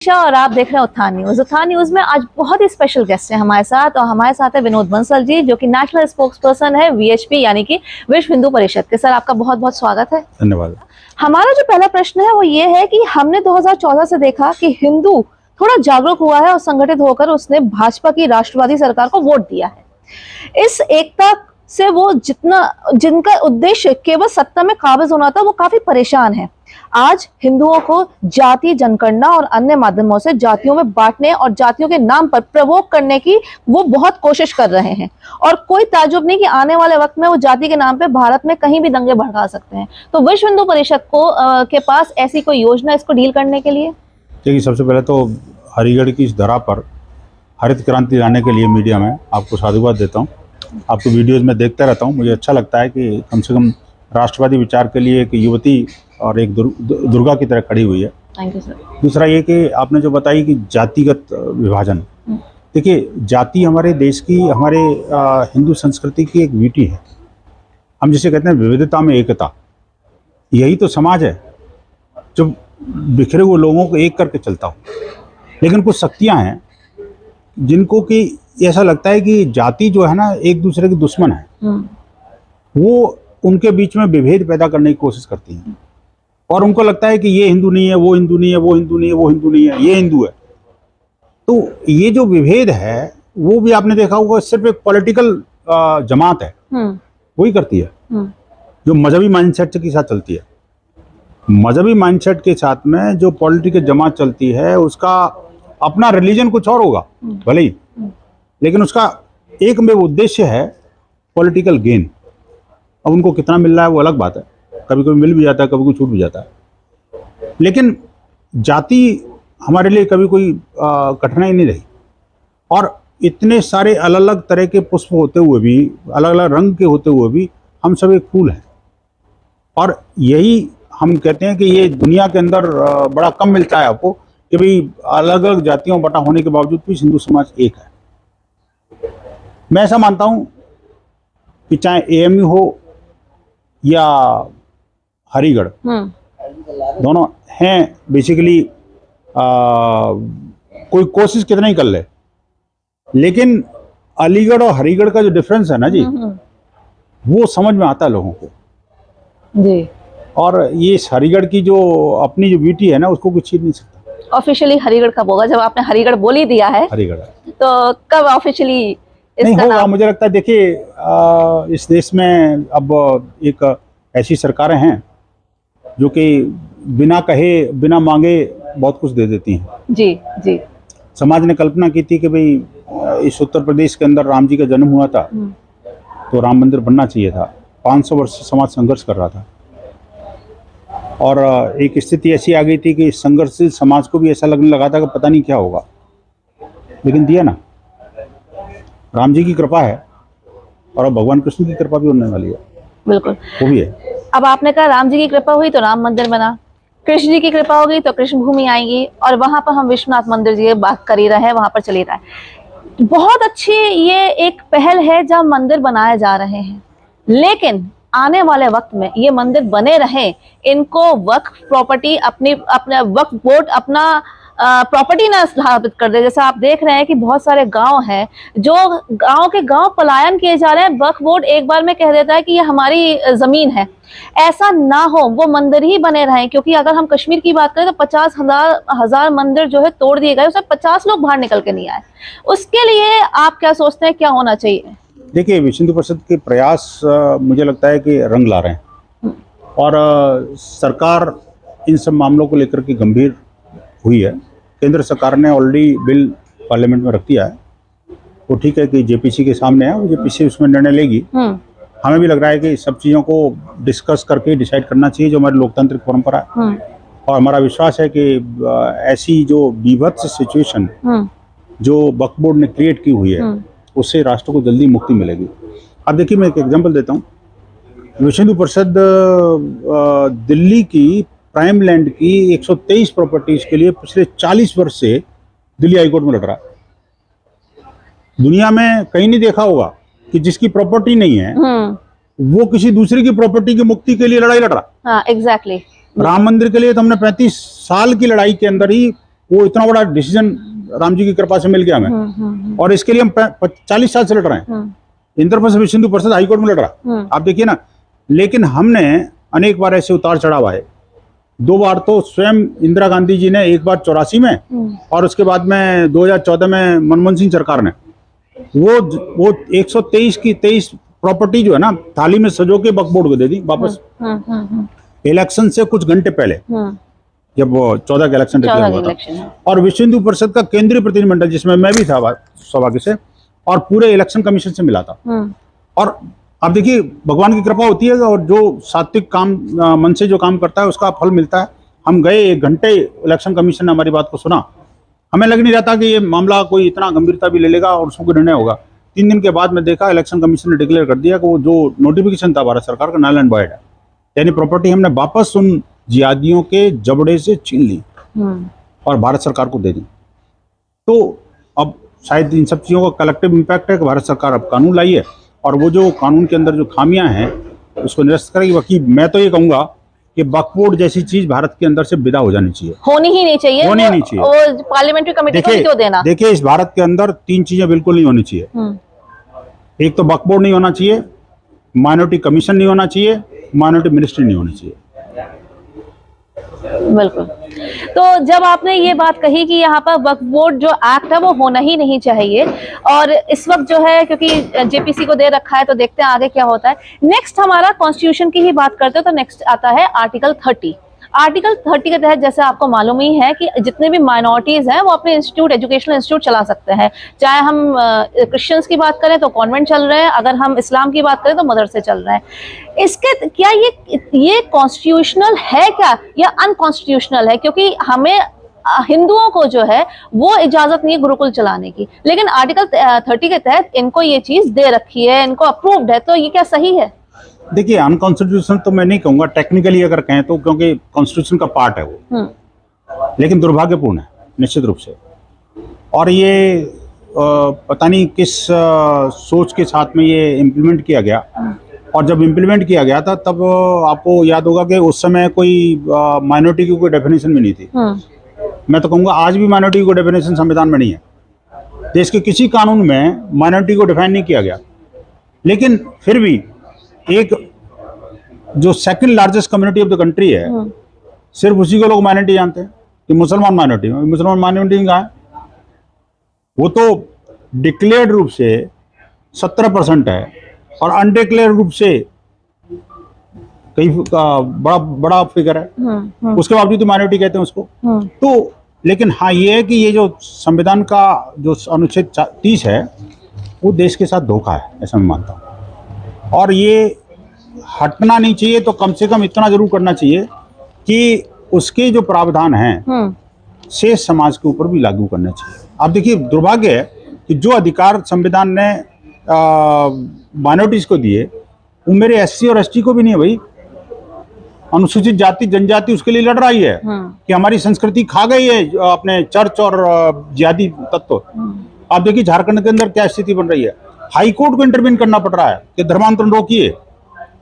और आप देख रहे हैं उत्थान न्यूज। उत्थान न्यूज में आज बहुत ही स्पेशल गेस्ट हैं हमारे साथ, और हमारे साथ है विनोद बंसल जी, जो कि नेशनल स्पोक्स पर्सन है वीएचपी यानी कि विश्व हिंदू परिषद के। सर, आपका बहुत बहुत स्वागत है। धन्यवाद। हमारा जो पहला प्रश्न है वो ये है कि हमने 2014 से देखा कि हिंदू थोड़ा जागरूक हुआ है और संगठित होकर उसने भाजपा की राष्ट्रवादी सरकार को वोट दिया है। इस एकता से वो जिनका उद्देश्य केवल सत्ता में काबिज होना था, वो काफी परेशान है। आज हिंदुओं को जाति जनगणना और अन्य माध्यमों से जातियों में बांटने और जातियों के नाम पर प्रवोक करने की वो बहुत कोशिश कर रहे हैं, और कोई ताज्जुब नहीं कि आने वाले वक्त में वो जाति के नाम पे भारत में कहीं भी दंगे भड़का सकते हैं। तो विश्व हिंदू परिषद को के पास ऐसी कोई योजना इसको डील करने के लिए? देखिए, सबसे पहले तो हरिगढ़ की इस धरा पर हरित क्रांति लाने के लिए मीडिया में आपको साधुवाद देता हूँ। आपको वीडियोज़ में देखता रहता हूँ। मुझे अच्छा लगता है कि कम से कम राष्ट्रवादी विचार के लिए एक युवती और एक दुर्गा की तरह खड़ी हुई है। Thank you sir. दूसरा ये कि आपने जो बताई कि जातिगत विभाजन, देखिए, जाति हमारे देश की, हमारे हिंदू संस्कृति की एक ब्यूटी है। हम जिसे कहते हैं विविधता में एकता, यही तो समाज है जो बिखरे हुए लोगों को एक करके चलता हो। लेकिन कुछ शक्तियाँ हैं जिनको कि ऐसा लगता है कि जाति जो है ना, एक दूसरे के दुश्मन है। वो उनके बीच में विभेद पैदा करने की कोशिश करती हैं, और उनको लगता है कि ये हिंदू नहीं है, वो हिंदू नहीं है, वो हिंदू नहीं है, वो हिंदू नहीं है, ये हिंदू है। तो ये जो विभेद है वो भी आपने देखा होगा, सिर्फ एक पॉलिटिकल जमात है, वही करती है, जो मजहबी माइंडसेट के साथ चलती है। मजहबी माइंडसेट के साथ में जो पॉलिटिकल जमात चलती है, उसका अपना रिलीजन कुछ और होगा भले ही, लेकिन उसका एकमेव उद्देश्य है पॉलिटिकल गेन। अब उनको कितना मिल रहा है वो अलग बात है, कभी कभी मिल भी जाता है, कभी कभी छूट भी जाता है। लेकिन जाति हमारे लिए कभी कोई कठिनाई नहीं रही, और इतने सारे अलग अलग तरह के पुष्प होते हुए भी, अलग अलग रंग के होते हुए भी, हम सब एक फूल हैं। और यही हम कहते हैं कि ये दुनिया के अंदर बड़ा कम मिलता है आपको, कि भाई अलग अलग जातियों बटा होने के बावजूद भी हिंदू समाज एक है। मैं ऐसा मानता हूँ कि चाहे एएमयू हो या हरिगढ़, दोनों हैं बेसिकली, कोई कोशिश कितना ही कर ले, लेकिन अलीगढ़ और हरिगढ़ का जो डिफरेंस है ना जी, वो समझ में आता है लोगों को जी। और ये हरिगढ़ की जो अपनी जो ब्यूटी है ना, उसको कुछ छीन नहीं सकता। ऑफिशियली हरिगढ़ कब होगा? जब आपने हरिगढ़ बोल ही दिया है, हरिगढ़ तो कब ऑफिशियली नहीं होगा? मुझे लगता है, देखिए, इस देश में अब एक ऐसी सरकारें हैं जो कि बिना कहे बिना मांगे बहुत कुछ दे देती हैं। जी जी। समाज ने कल्पना की थी कि भाई इस उत्तर प्रदेश के अंदर राम जी का जन्म हुआ था, तो राम मंदिर बनना चाहिए था। 500 वर्ष से समाज संघर्ष कर रहा था, और एक स्थिति ऐसी आ गई थी कि संघर्षशील समाज को भी ऐसा लगने लगा था कि पता नहीं क्या होगा, लेकिन दिया ना। राम जी की कृपा है, और अब भगवान कृष्ण की कृपा भी होने वाली है। बिल्कुल, वो भी है। अब आपने कहा राम जी की कृपा हुई तो राम मंदिर बना, कृष्ण जी की कृपा होगी तो कृष्ण भूमि आएगी, और वहां पर हम विश्वनाथ मंदिर जी बात कर ही रहे हैं, वहां पर चल ही रहा है। बहुत अच्छी ये एक पहल है जहाँ मंदिर बनाए जा रहे हैं, लेकिन आने वाले वक्त में ये मंदिर बने रहे, इनको वक्फ प्रॉपर्टी अपने वक्फ बोर्ड अपना प्रॉपर्टी ना स्थापित कर दे। जैसा आप देख रहे हैं कि बहुत सारे गांव हैं जो गांव पलायन किए जा रहे हैं। वक्फ बोर्ड एक बार में कह देता है कि ये हमारी जमीन है। ऐसा ना हो, वो मंदिर ही बने रहें, क्योंकि अगर हम कश्मीर की बात करें तो 50,000 मंदिर जो है तोड़ दिए गए, उसमें 50 लोग बाहर निकल के नहीं आए। उसके लिए आप क्या सोचते हैं, क्या होना चाहिए? देखिए, विश्व हिंदू परिषद के प्रयास मुझे लगता है कि रंग ला रहे हैं, और सरकार इन सब मामलों को लेकर के गंभीर हुई है। केंद्र सरकार ने ऑलरेडी बिल पार्लियामेंट में रख दिया है। वो ठीक है कि जेपीसी के सामने है, वो जेपीसी उसमें निर्णय लेगी। हमें भी लग रहा है कि सब चीज़ों को डिस्कस करके डिसाइड करना चाहिए, जो हमारी लोकतांत्रिक परंपरा है। और हमारा विश्वास है कि ऐसी जो विभत्स सिचुएशन जो वक्फ बोर्ड ने क्रिएट की हुई है, उससे राष्ट्र को जल्दी मुक्ति मिलेगी। अब देखिए, मैं एक एग्जांपल देता हूँ। विश्व हिंदू परिषद दिल्ली की प्राइम लैंड की 123 प्रॉपर्टीज के लिए पिछले 40 वर्ष से दिल्ली हाईकोर्ट में लड़ रहा है। दुनिया में कहीं नहीं देखा होगा कि जिसकी प्रॉपर्टी नहीं है वो किसी दूसरे की प्रॉपर्टी की मुक्ति के लिए लड़ाई लड़ रहा। हाँ, एग्जैक्टली। राम मंदिर के लिए तो हमने 35 साल की लड़ाई के अंदर ही वो इतना बड़ा डिसीजन राम जी की कृपा से मिल गया हमें, और इसके लिए हम 40 साल से लड़ रहे हैं। इंद्रप्रस्थ विश्व हिंदू परिषद हाईकोर्ट में लड़ रहा, आप देखिए ना। लेकिन हमने अनेक बार ऐसे उतार चढ़ाव आए, 2 बार तो स्वयं इंदिरा गांधी जी ने, एक बार 84 में और उसके बाद में 2014 में मनमोहन सिंह सरकार ने वो 123 की 23 प्रॉपर्टी जो है ना, थाली में सजो के वक्फ बोर्ड को दे दी वापस, इलेक्शन से कुछ घंटे पहले, जब वो 14 का इलेक्शन डिक्लेयर हुआ था। और विश्व हिंदू परिषद का केंद्रीय प्रतिनिधिमंडल, जिसमें मैं भी था सौभाग्य से, और पूरे इलेक्शन कमीशन से मिला था। और अब देखिए, भगवान की कृपा होती है, और जो सात्विक काम मन से जो काम करता है उसका फल मिलता है। हम गए, 1 घंटे इलेक्शन कमीशन ने हमारी बात को सुना। हमें लग नहीं रहा था कि ये मामला कोई इतना गंभीरता भी ले लेगा और उसको कोई निर्णय होगा। 3 दिन के बाद में देखा, इलेक्शन कमीशन ने डिक्लेयर कर दिया कि वो जो नोटिफिकेशन था भारत सरकार का, नल एंड वॉइड है। यानी प्रॉपर्टी हमने वापस उन जिहादियों के जबड़े से छीन ली और भारत सरकार को दे दी। तो अब शायद इन सब चीज़ों का कलेक्टिव इम्पैक्ट है कि भारत सरकार अब कानून लाई है, और वो जो कानून के अंदर जो खामियां हैं उसको निरस्त करेगी। बाकी मैं तो ये कहूँगा कि वक्फ बोर्ड जैसी चीज भारत के अंदर से विदा हो जानी चाहिए, होनी ही नहीं चाहिए, होनी नहीं चाहिए। वो पार्लियामेंट्री कमेटी को क्यों देना? देखिए, इस भारत के अंदर 3 चीजें बिल्कुल नहीं होनी चाहिए। एक तो वक्फ बोर्ड नहीं होना चाहिए, माइनॉरिटी कमीशन नहीं होना चाहिए, माइनॉरिटी मिनिस्ट्री नहीं होनी चाहिए। बिल्कुल। तो जब आपने ये बात कही कि यहाँ पर वक्फ बोर्ड जो एक्ट है वो होना ही नहीं चाहिए, और इस वक्त जो है क्योंकि जेपीसी को दे रखा है, तो देखते हैं आगे क्या होता है। नेक्स्ट हमारा कॉन्स्टिट्यूशन की ही बात करते हैं, तो नेक्स्ट आता है आर्टिकल 30। आर्टिकल 30 के तहत जैसे आपको मालूम ही है कि जितने भी माइनॉरिटीज हैं वो अपने इंस्टीट्यूट, एजुकेशनल इंस्टीट्यूट चला सकते हैं। चाहे हम क्रिश्चियंस की बात करें तो कॉन्वेंट चल रहे हैं, अगर हम इस्लाम की बात करें तो मदरसे चल रहे हैं। इसके क्या ये कॉन्स्टिट्यूशनल है क्या या अनकॉन्स्टिट्यूशनल है? क्योंकि हमें हिंदुओं को जो है वो इजाजत नहीं है गुरुकुल चलाने की, लेकिन आर्टिकल 30 के तहत इनको ये चीज दे रखी है, इनको अप्रूव्ड है, तो ये क्या सही है? देखिए, अनकॉन्स्टिट्यूशनल तो मैं नहीं कहूँगा, टेक्निकली अगर कहें तो, क्योंकि कॉन्स्टिट्यूशन का पार्ट है वो, लेकिन दुर्भाग्यपूर्ण है निश्चित रूप से। और ये पता नहीं किस सोच के साथ में ये इम्प्लीमेंट किया गया, और जब इम्प्लीमेंट किया गया था तब आपको याद होगा कि उस समय कोई माइनॉरिटी की कोई डेफिनेशन भी नहीं थी। मैं तो कहूँगा आज भी माइनॉरिटी की कोई डेफिनेशन संविधान में नहीं है, देश के किसी कानून में माइनॉरिटी को डिफाइन नहीं किया गया। लेकिन फिर भी एक जो second largest community of the country है, सिर्फ उसी को लोग माइनॉरिटी जानते हैं कि मुसलमान माइनॉरिटी। मुसलमान माइनॉरिटी कहाँ है? वो तो डिक्लेयर्ड रूप से 17% है, और अनडिक्लेयर्ड रूप से कई बड़ा फिगर है। उसके बावजूद माइनॉरिटी कहते हैं उसको। तो लेकिन हाँ, ये है कि ये जो संविधान का जो अनुच्छेद 30 है वो देश के साथ धोखा है, ऐसा मैं मानता हूँ। और ये हटना नहीं चाहिए, तो कम से कम इतना जरूर करना चाहिए कि उसके जो प्रावधान हैं शेष समाज के ऊपर भी लागू करना चाहिए। आप देखिए, दुर्भाग्य है कि जो अधिकार संविधान ने माइनॉरिटीज को दिए वो मेरे एससी और एसटी को भी नहीं है भाई। अनुसूचित जाति जनजाति उसके लिए लड़ रही है कि हमारी संस्कृति खा गई है अपने चर्च और जिहादी तत्व। आप देखिए झारखंड के अंदर क्या स्थिति बन रही है, हाई कोर्ट को इंटरवीन करना पड़ रहा है कि धर्मांतरण रोकिए।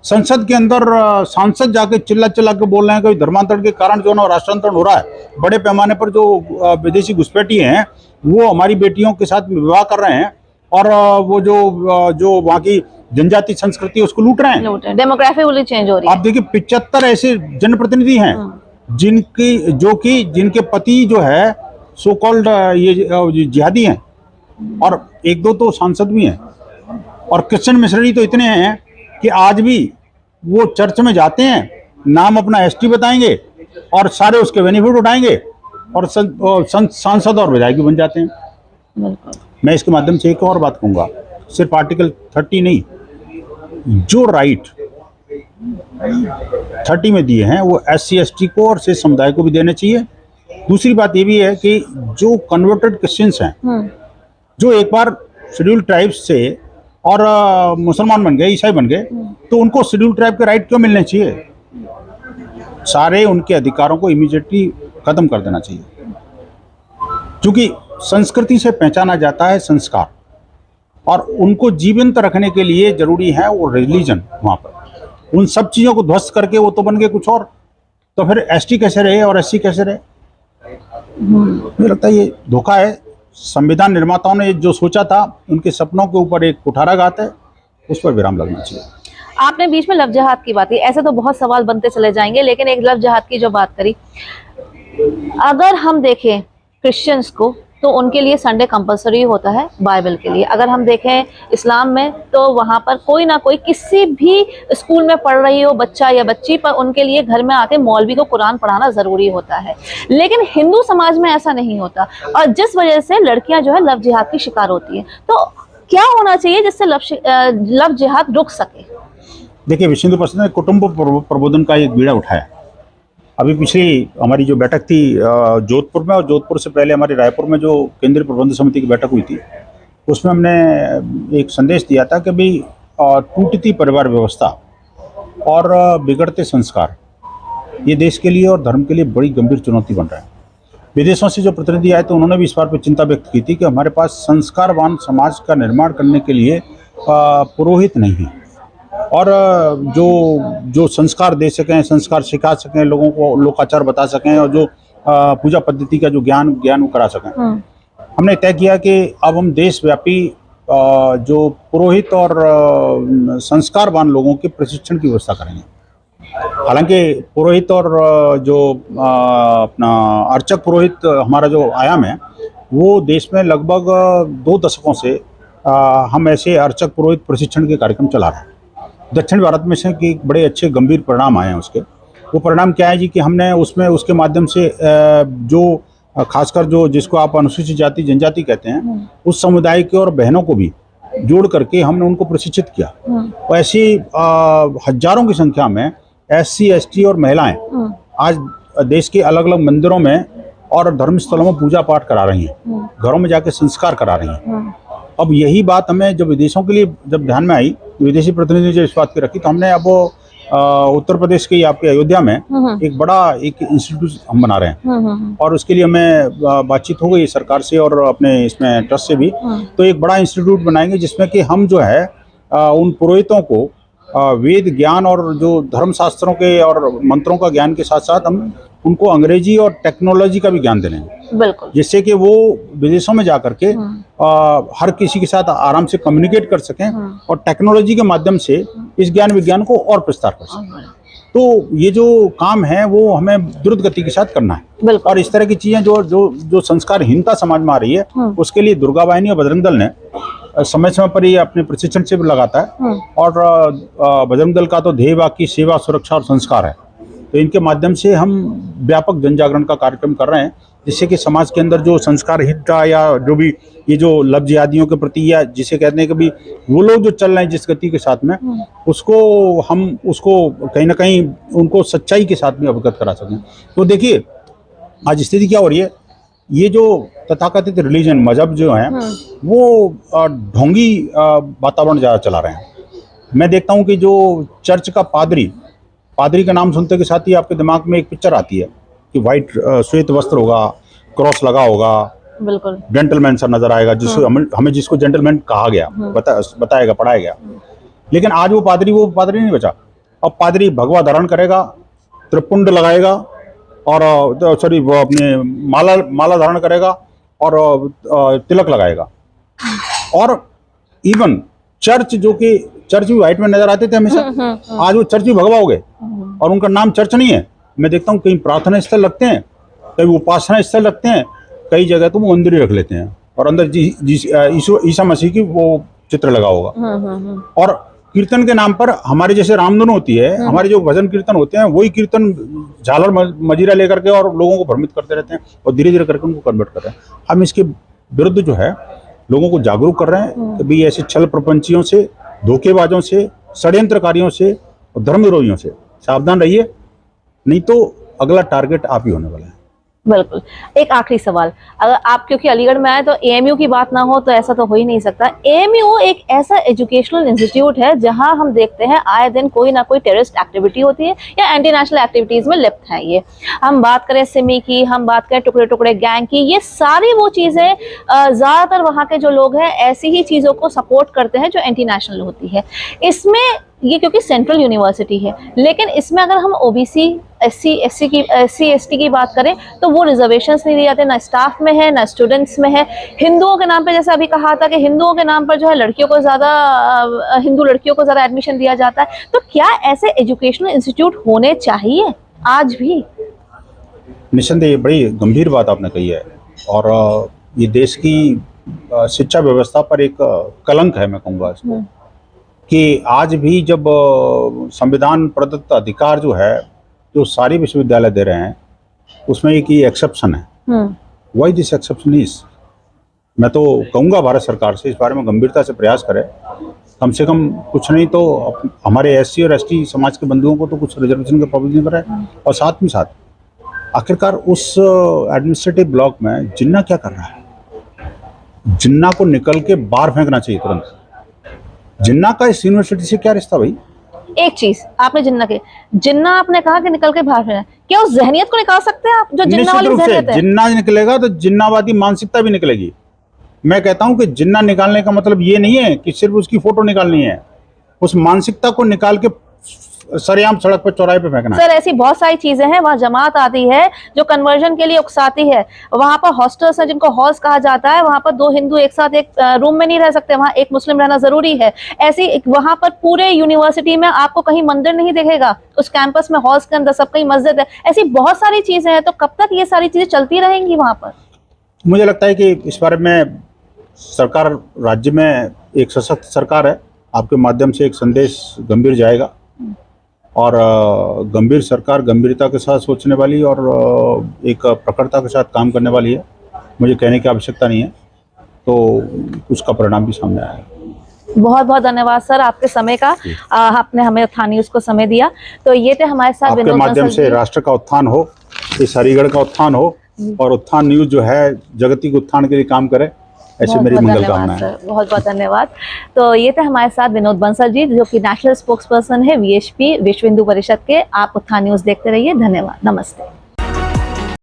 संसद के अंदर सांसद जाके चिल्ला के बोल रहे हैं कि धर्मांतरण के कारण जो ना राष्ट्रांतरण हो रहा है, बड़े पैमाने पर जो विदेशी घुसपैठी हैं वो हमारी बेटियों के साथ विवाह कर रहे हैं, और वो जो वहाँ की जनजाति संस्कृति उसको लूट रहे हैं। डेमोग्राफी वाली चेंज हो रही है। आप देखिए 75 ऐसे जनप्रतिनिधि हैं जिनके पति जो है सो कॉल्ड ये जिहादी हैं, और 1-2 तो सांसद भी हैं। और क्रिश्चियन मिशनरी तो इतने हैं कि आज भी वो चर्च में जाते हैं, नाम अपना एसटी बताएंगे और सारे उसके बेनिफिट उठाएंगे, और सांसद और विधायक बन जाते हैं। मैं इसके माध्यम से एक और बात कहूँगा, सिर्फ आर्टिकल 30 नहीं, जो राइट 30 में दिए हैं वो SC ST को और शेष समुदाय को भी देने चाहिए। दूसरी बात ये भी है कि जो कन्वर्टेड क्रिश्चियंस हैं, जो एक बार शेड्यूल ट्राइब्स से और मुसलमान बन गए, ईसाई बन गए, तो उनको शेड्यूल ट्राइब के राइट क्यों मिलने चाहिए? सारे उनके अधिकारों को इमीडिएटली खत्म कर देना चाहिए, क्योंकि संस्कृति से पहचाना जाता है संस्कार, और उनको जीवंत रखने के लिए जरूरी है वो रिलीजन। वहाँ पर उन सब चीज़ों को ध्वस्त करके वो तो बन गए कुछ और, तो फिर ST कैसे रहे और SC कैसे रहे? मुझे लगता है ये धोखा है। संविधान निर्माताओं ने जो सोचा था, उनके सपनों के ऊपर एक कुठाराघात है, उस पर विराम लगना चाहिए। आपने बीच में लव जिहाद की बात की, ऐसे तो बहुत सवाल बनते चले जाएंगे, लेकिन एक लव जिहाद की जो बात करी, अगर हम देखें क्रिश्चियंस को तो उनके लिए संडे कंपलसरी होता है बाइबल के लिए। अगर हम देखें इस्लाम में तो वहाँ पर कोई ना कोई किसी भी स्कूल में पढ़ रही हो बच्चा या बच्ची, पर उनके लिए घर में आके मौलवी को कुरान पढ़ाना ज़रूरी होता है। लेकिन हिंदू समाज में ऐसा नहीं होता, और जिस वजह से लड़कियां जो है लव जिहाद की शिकार होती हैं। तो क्या होना चाहिए जिससे लव जिहाद रुक सके? देखिए, विश्व हिंदू परिषद ने कुटुंब प्रबोधन का एक बीड़ा उठाया। अभी पिछली हमारी जो बैठक थी जोधपुर में, और जोधपुर से पहले हमारी रायपुर में जो केंद्रीय प्रबंधन समिति की बैठक हुई थी, उसमें हमने एक संदेश दिया था कि भाई टूटती परिवार व्यवस्था और बिगड़ते संस्कार ये देश के लिए और धर्म के लिए बड़ी गंभीर चुनौती बन रहा है। विदेशों से जो प्रतिनिधि आए थे, उन्होंने भी इस बात पर चिंता व्यक्त की थी कि हमारे पास संस्कारवान समाज का निर्माण करने के लिए पुरोहित नहीं है, और जो संस्कार दे सकें, संस्कार सिखा सकें, लोगों को लोकाचार बता सकें, और जो पूजा पद्धति का जो ज्ञान वो करा सकें। हमने तय किया कि अब हम देशव्यापी जो पुरोहित और संस्कारवान लोगों के प्रशिक्षण की व्यवस्था करेंगे। हालांकि पुरोहित और जो अपना अर्चक पुरोहित हमारा जो आयाम है, वो देश में लगभग 2 दशकों से हम ऐसे अर्चक पुरोहित प्रशिक्षण के कार्यक्रम चला रहे हैं। दक्षिण भारत में से कि बड़े अच्छे गंभीर परिणाम आए हैं उसके। वो परिणाम क्या है जी, कि हमने उसमें उसके माध्यम से जो खासकर जो जिसको आप अनुसूचित जाति जनजाति कहते हैं, उस समुदाय के और बहनों को भी जोड़ करके हमने उनको प्रशिक्षित किया। और ऐसी हजारों की संख्या में SC ST और महिलाएं आज देश के अलग अलग मंदिरों में और धर्मस्थलों में पूजा पाठ करा रही हैं, घरों में जाके संस्कार करा रही हैं। अब यही बात हमें जब विदेशों के लिए जब ध्यान में आई, विदेशी प्रतिनिधि ने जब इस बात की रखी, तो हमने अब उत्तर प्रदेश के आपके अयोध्या में एक बड़ा एक इंस्टीट्यूट हम बना रहे हैं, और उसके लिए हमें बातचीत हो गई सरकार से और अपने इसमें ट्रस्ट से भी। तो एक बड़ा इंस्टीट्यूट बनाएंगे जिसमें कि हम जो है उन पुरोहितों को वेद ज्ञान और जो धर्म शास्त्रों के और मंत्रों का ज्ञान के साथ साथ हम उनको अंग्रेजी और टेक्नोलॉजी का भी ज्ञान देने, बिल्कुल, जिससे कि वो विदेशों में जा करके हर किसी के साथ आराम से कम्युनिकेट कर सकें और टेक्नोलॉजी के माध्यम से इस ज्ञान विज्ञान को और प्रसार कर सकें। तो ये जो काम है वो हमें द्रुत गति के साथ करना है, और इस तरह की चीजें जो संस्कारहीनता समाज में आ रही है, उसके लिए दुर्गा वाहिनी और बजरंग दल ने समय समय पर ये अपने प्रशिक्षण शिविर लगाता है। और बजरंग दल का तो ध्येय वाक्य सेवा, सुरक्षा और संस्कार है। तो इनके माध्यम से हम व्यापक जन जागरण का कार्यक्रम कर रहे हैं, जिससे कि समाज के अंदर जो संस्कारहीनता या जो भी ये जो लव जिहादियों के प्रति, या जिसे कहते हैं कि भी वो लोग जो चल रहे हैं जिस गति के साथ में, उसको हम कहीं ना कहीं उनको सच्चाई के साथ में अवगत करा सकें। तो देखिए आज स्थिति क्या हो रही है, ये जो तथाकथित रिलीजन मजहब जो है वो ढोंगी वातावरण ज़्यादा चला रहे हैं। मैं देखता हूँ कि जो चर्च का पादरी का नाम सुनते के साथ ही आपके दिमाग में एक पिक्चर आती है कि वाइट श्वेत वस्त्र होगा, क्रॉस लगा होगा, बिल्कुल जेंटलमैन सा नजर आएगा, जिसको हमें जिसको जेंटलमैन कहा गया, बताया गया। लेकिन आज वो पादरी नहीं बचा। अब पादरी भगवा धारण करेगा, त्रिपुंड लगाएगा, और वो अपने माला धारण करेगा और तिलक लगाएगा। और इवन चर्च भी व्हाइट में नजर आते थे हमेशा, आज वो चर्च भी भगवा हो गए और उनका नाम चर्च नहीं है। मैं देखता हूँ कहीं प्रार्थना स्थल लगते हैं, कहीं उपासना स्थल लगते हैं, कई जगह तो वो मंदिर ही रख लेते हैं और अंदर ईसा मसीह की वो चित्र लगा होगा। और कीर्तन के नाम पर हमारे जैसे रामधुन होती है, हमारे जो भजन कीर्तन होते हैं, वही कीर्तन झालर मजीरा लेकर के और लोगों को भ्रमित करते रहते हैं और धीरे धीरे करके उनको कन्वर्ट कर रहे हैं। हम इसके विरुद्ध जो है लोगों को जागरूक कर रहे हैं कि भाई ऐसे छल प्रपंचियों से, धोखेबाजों से, षड्यंत्रकारियों से और धर्म विरोधियों से सावधान रहिए, नहीं तो अगला टारगेट आप ही होने वाला है। बिल्कुल। एक आखिरी सवाल, अगर आप क्योंकि अलीगढ़ में आए तो AMU की बात ना हो तो ऐसा तो हो ही नहीं सकता। AMU एक ऐसा एजुकेशनल इंस्टीट्यूट है जहां हम देखते हैं आए दिन कोई ना कोई टेररिस्ट एक्टिविटी होती है या एंटी नेशनल एक्टिविटीज में लिप्त है ये। हम बात करें सिमी की, हम बात करें टुकड़े टुकड़े गैंग की, ये सारी वो चीजें ज्यादातर वहाँ के जो लोग हैं ऐसी ही चीजों को सपोर्ट करते हैं जो एंटी नेशनल होती है। इसमें ये क्योंकि सेंट्रल यूनिवर्सिटी है। लेकिन इसमें अगर हम ओबीसी एससी एसटी की बात करें तो वो रिजर्वेशंस नहीं दिए जाते, ना स्टाफ में है ना स्टूडेंट्स में है। हिंदुओं के नाम पे, जैसा अभी कहा था कि हिंदुओं के नाम पर जो है लड़कियों को ज़्यादा, हिंदू लड़कियों को ज़्यादा एडमिशन दिया जाता है। तो क्या ऐसे एजुकेशनल इंस्टीट्यूट होने चाहिए आज भी? निस्संदेह ये बड़ी गंभीर बात आपने कही है, और ये देश की शिक्षा व्यवस्था पर एक कलंक है, मैं कहूँगा इसको, कि आज भी जब संविधान प्रदत्त अधिकार जो है, जो सारे विश्वविद्यालय दे रहे हैं, उसमें एक ही एक्सेप्शन है। वाई दिस एक्सेप्शन इज, मैं तो कहूँगा भारत सरकार से इस बारे में गंभीरता से प्रयास करे। कम से कम कुछ नहीं तो हमारे एससी और एसटी समाज के बंधुओं को तो कुछ रिजर्वेशन का प्रोविजन कराए, और साथ में साथ आखिरकार उस एडमिनिस्ट्रेटिव ब्लॉक में जिन्ना क्या कर रहा है, जिन्ना को निकल के बाहर फेंकना चाहिए तुरंत। जिन्ना का इस यूनिवर्सिटी से क्या रिश्ता भाई? एक चीज आपने जिन्ना आपने कहा कि निकल के बाहर फेंकना, क्या उस जहनियत को निकाल सकते हैं आप जो जिन्ना निश्चित वाली रूप से जहनियत है? जिन्ना निकलेगा तो जिन्नावादी मानसिकता भी निकलेगी। मैं कहता हूं कि जिन्ना निकालने का मतलब ये नहीं है कि सिर्फ उसकी फोटो निकालनी है, उस मानसिकता को निकाल के सरेआम सड़क पर चौराहे पे फेंकना है। सर ऐसी बहुत सारी चीजें हैं, वहाँ जमात आती है जो कन्वर्जन के लिए उकसाती है। वहाँ पर हॉस्टल्स हैं जिनको हॉल्स कहा जाता है, वहाँ पर दो हिंदू एक साथ एक रूम में नहीं रह सकते, वहाँ एक मुस्लिम रहना जरूरी है। ऐसी वहाँ पर पूरे यूनिवर्सिटी में आपको कहीं मंदिर नहीं दिखेगा, उस कैंपस में हॉल्स के अंदर सब कहीं मस्जिद है। ऐसी बहुत सारी चीजें हैं, तो कब तक ये सारी चीजें चलती रहेंगी वहाँ पर? मुझे लगता है कि इस बारे में सरकार, राज्य में एक सशक्त सरकार है, आपके माध्यम से एक संदेश गंभीर जाएगा, और गंभीर सरकार गंभीरता के साथ सोचने वाली और एक प्रखरता के साथ काम करने वाली है। मुझे कहने की आवश्यकता नहीं है, तो उसका परिणाम भी सामने आएगा। बहुत बहुत धन्यवाद सर आपके समय का, आपने हमें उत्थान न्यूज़ को समय दिया। तो ये थे हमारे साथ आपके विनोद माध्यम बंसल से जी। राष्ट्र का उत्थान हो, इस हरिगढ़ का उत्थान हो, और उत्थान न्यूज़ जो है जगती के उत्थान के लिए काम करे, ऐसे बहुत मेरी बहुत मंगल धन्यवाद कामना है। सर, बहुत बहुत धन्यवाद। तो ये थे हमारे साथ विनोद बंसल जी, जो कि नेशनल स्पोक्स पर्सन है वीएचपी, विश्व हिंदू परिषद के। आप उत्थान न्यूज़ देखते रहिए। धन्यवाद, नमस्ते।